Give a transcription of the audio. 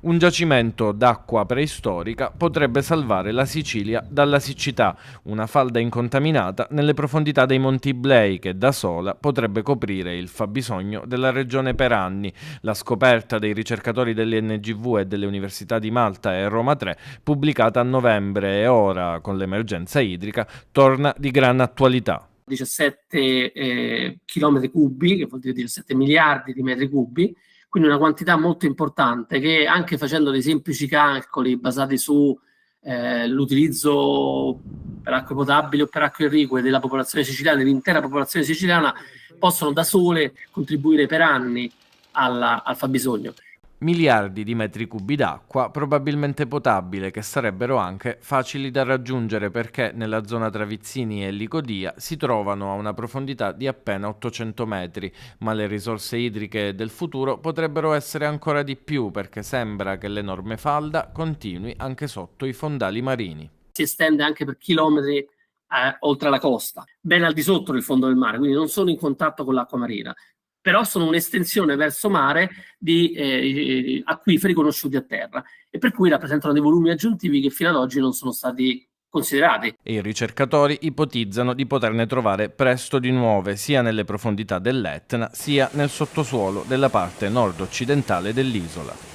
Un giacimento d'acqua preistorica potrebbe salvare la Sicilia dalla siccità, una falda incontaminata nelle profondità dei Monti Iblei che da sola potrebbe coprire il fabbisogno della regione per anni. La scoperta dei ricercatori dell'INGV e delle università di Malta e Roma 3, pubblicata a novembre e ora, con l'emergenza idrica, torna di gran attualità. 17 chilometri cubi, che vuol dire 17 miliardi di metri cubi, quindi una quantità molto importante che anche facendo dei semplici calcoli basati su l'utilizzo per acque potabili o per acque irrigue della popolazione siciliana, dell'intera popolazione siciliana, possono da sole contribuire per anni al fabbisogno. Miliardi di metri cubi d'acqua, probabilmente potabile, che sarebbero anche facili da raggiungere perché nella zona tra Vizzini e Licodia si trovano a una profondità di appena 800 metri, ma le risorse idriche del futuro potrebbero essere ancora di più perché sembra che l'enorme falda continui anche sotto i fondali marini. Si estende anche per chilometri oltre la costa, ben al di sotto del fondo del mare, quindi non sono in contatto con l'acqua marina, però sono un'estensione verso mare di acquiferi conosciuti a terra e per cui rappresentano dei volumi aggiuntivi che fino ad oggi non sono stati considerati. E i ricercatori ipotizzano di poterne trovare presto di nuove sia nelle profondità dell'Etna sia nel sottosuolo della parte nord-occidentale dell'isola.